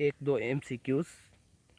1-2 MCQs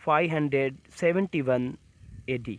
571 AD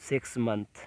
6 months,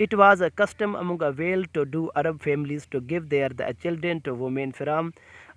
It was a custom among a well-to-do Arab families to give their the children to women from।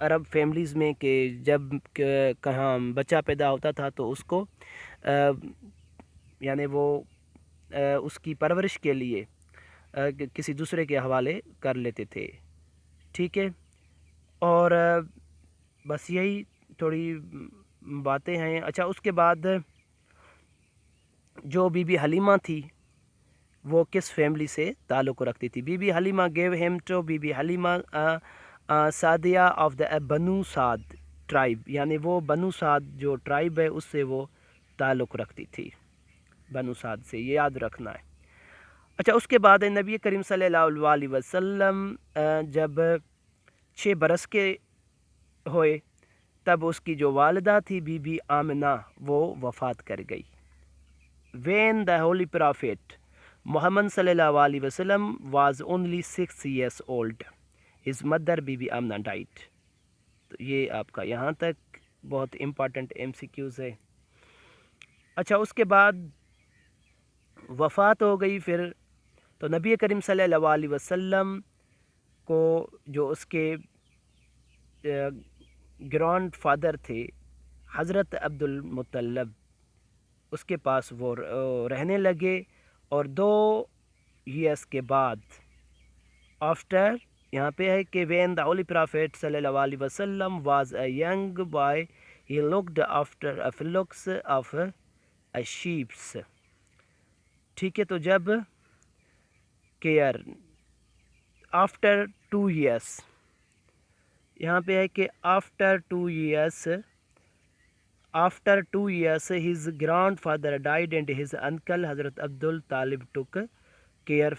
Arab families میں کہ جب کہاں بچہ پیدا ہوتا تھا تو اس کو یعنی وہ اس کی پرورش کے لیے کسی دوسرے کے حوالے کر لیتے تھے. ٹھیک ہے. اور بس یہی تھوڑی باتیں ہیں. اچھا اس کے بعد جو بی بی حلیمہ تھی وہ کس فیملی سے تعلق رکھتی تھی؟ Bibi Halima gave him to Bibi Halima Sadia of the Banu Saad tribe, یعنی وہ بنو سعد جو ٹرائب ہے اس سے وہ تعلق رکھتی تھی، بنو سعد سے، یہ یاد رکھنا ہے. اچھا اس کے بعد نبی کریم صلی اللہ علیہ وسلم جب 6 برس کے ہوئے تب اس کی جو والدہ تھی بی بی آمنہ وہ وفات کر گئی. When the holy prophet Muhammad صلی اللہ علیہ وسلم was only 6 years old, his mother Bibi Amina died. تو یہ آپ کا یہاں تک بہت امپارٹنٹ MCQs ہے. اچھا اس کے بعد وفات ہو گئی پھر تو نبی کریم صلی اللہ علیہ وسلم کو جو اس کے گرانڈ فادر تھے حضرت عبد المطلب، اس کے پاس وہ رہنے لگے. اور 2 ایئرس کے بعد آفٹر یہاں پہ ہے کہ وین دا ہولی پرافیٹ صلی اللہ علیہ وسلم was a young boy he looked after a flocks of a sheeps. ٹھیک ہے. تو جب کیئر آفٹر 2 ایئرس، یہاں پہ ہے کہ after 2 years his grandfather died and his uncle حضرت عبد الطالب took care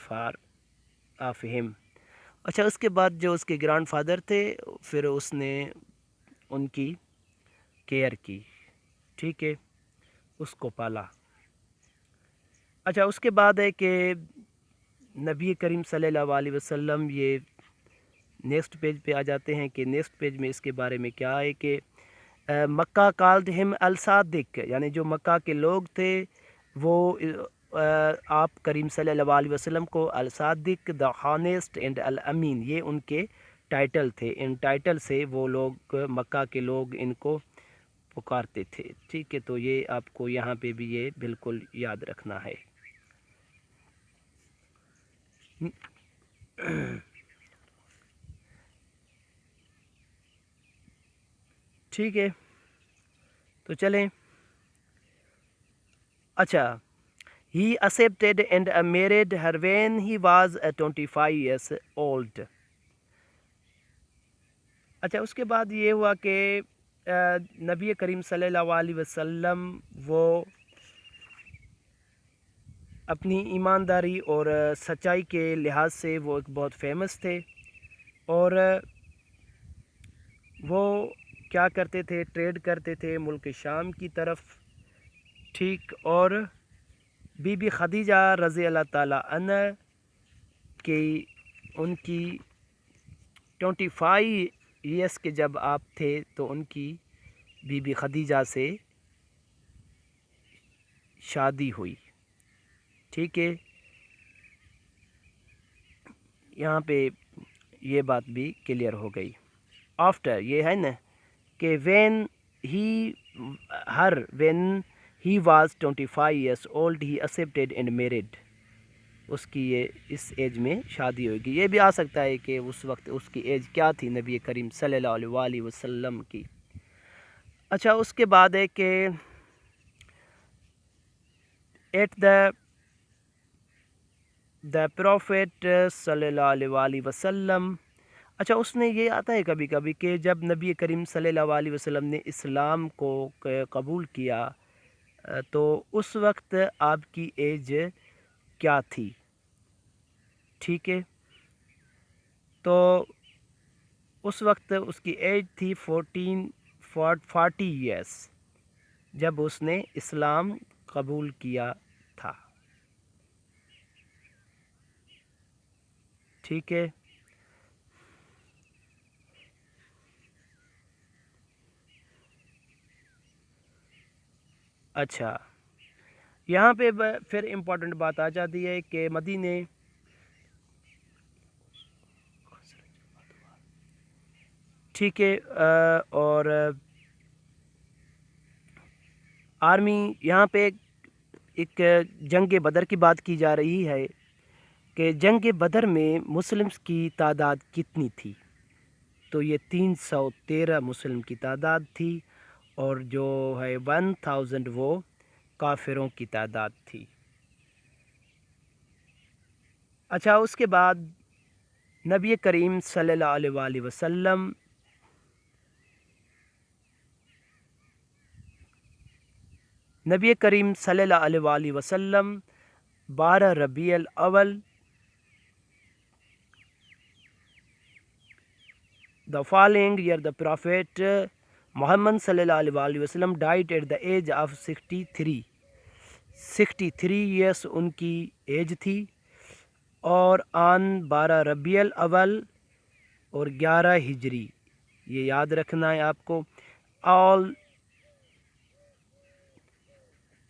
of him. اچھا اس کے بعد جو اس کے گرانڈ فادر تھے پھر اس نے ان کی کیئر کی. ٹھیک ہے. اس کو پالا. اچھا اس کے بعد ہے کہ نبی کریم صلی اللہ علیہ وسلم، یہ نیکسٹ پیج پہ آ جاتے ہیں کہ نیکسٹ پیج میں اس کے بارے میں کیا ہے کہ مکہ کالڈ ہم الصادق، یعنی جو مکہ کے لوگ تھے وہ آپ کریم صلی اللہ علیہ وسلم کو الصادق، دا ہانیسٹ اینڈ الامین، یہ ان کے ٹائٹل تھے. ان ٹائٹل سے وہ لوگ مکہ کے لوگ ان کو پکارتے تھے. ٹھیک ہے. تو یہ آپ کو یہاں پہ بھی یہ بالکل یاد رکھنا ہے. ٹھیک ہے. تو چلیں. اچھا he accepted and married her when he was 25 years old. اچھا اس کے بعد یہ ہوا کہ نبی کریم صلی اللہ علیہ وسلم وہ اپنی ایمانداری اور سچائی کے لحاظ سے وہ ایک بہت فیمس تھے، اور وہ کیا کرتے تھے؟ ٹریڈ کرتے تھے ملک شام کی طرف. ٹھیک. اور بی بی خدیجہ رضی اللہ تعالیٰ عنہ کی ان کی 25 ایئرس کے جب آپ تھے تو ان کی بی بی خدیجہ سے شادی ہوئی. ٹھیک ہے. یہاں پہ یہ بات بھی کلیئر ہو گئی. آفٹر یہ ہے نا کہ when he was 25 years old he accepted and married, اس کی یہ اس ایج میں شادی ہوگی. یہ بھی آ سکتا ہے کہ اس وقت اس کی ایج کیا تھی نبی کریم صلی اللہ علیہ وسلم کی. اچھا اس کے بعد ہے کہ ایٹ دا پروفیٹ صلی اللہ علیہ وسلم. اچھا اس نے یہ آتا ہے کبھی کبھی کہ جب نبی کریم صلی اللہ علیہ وسلم نے اسلام کو قبول کیا تو اس وقت آپ کی ایج کیا تھی؟ ٹھیک ہے. تو اس وقت اس کی ایج تھی 40 ایئرس جب اس نے اسلام قبول کیا تھا. ٹھیک ہے. اچھا یہاں پہ پھر امپورٹنٹ بات آ جاتی ہے کہ مدینے ٹھیک ہے، اور آرمی یہاں پہ ایک جنگ بدر کی بات کی جا رہی ہے کہ جنگ بدر میں مسلمس کی تعداد کتنی تھی، تو یہ 313 مسلم کی تعداد تھی، اور جو ہے 1000 وہ کافروں کی تعداد تھی۔ اچھا، اس کے بعد نبی کریم صلی اللہ علیہ وآلہ وسلم نبی کریم صلی اللہ علیہ وآلہ وسلم 12 ربیع الاول the following year the Prophet Muhammad صلی اللہ علیہ وآلہ وسلم died at the age of 63 years ان کی ایج تھی، اور آن 12 ربیع الاول اور 11 ہجری، یہ یاد رکھنا ہے آپ کو۔ آل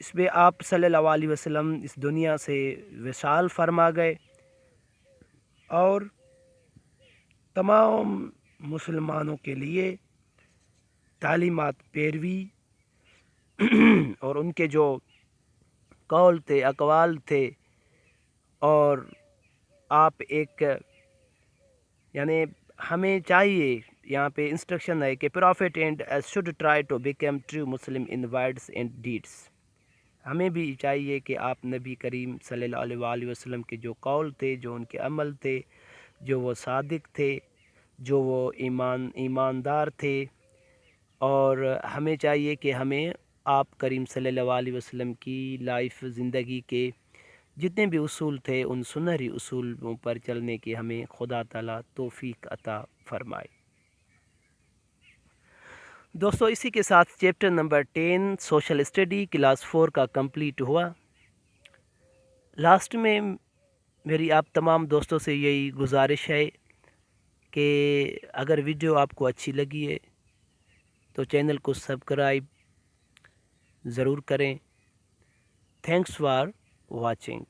اس میں آپ صلی اللہ علیہ وسلم اس دنیا سے وصال فرما گئے، اور تمام مسلمانوں کے لیے تعلیمات پیروی اور ان کے جو قول تھے، اقوال تھے، اور آپ ایک یعنی ہمیں چاہیے، یہاں پہ انسٹرکشن ہے کہ prophet and should try to become true Muslim in words and deeds. ہمیں بھی چاہیے کہ آپ نبی کریم صلی اللہ علیہ وآلہ وسلم کے جو قول تھے، جو ان کے عمل تھے، جو وہ صادق تھے، جو وہ ایماندار تھے، اور ہمیں چاہیے کہ ہمیں آپ کریم صلی اللہ علیہ وسلم کی لائف زندگی کے جتنے بھی اصول تھے ان سنہری اصولوں پر چلنے کی ہمیں خدا تعالیٰ توفیق عطا فرمائے۔ دوستو، اسی کے ساتھ chapter number 10 social study class 4 کا کمپلیٹ ہوا۔ لاسٹ میں میری آپ تمام دوستوں سے یہی گزارش ہے کہ اگر ویڈیو آپ کو اچھی لگی ہے تو چینل کو سبسکرائب ضرور کریں۔ Thanks for watching.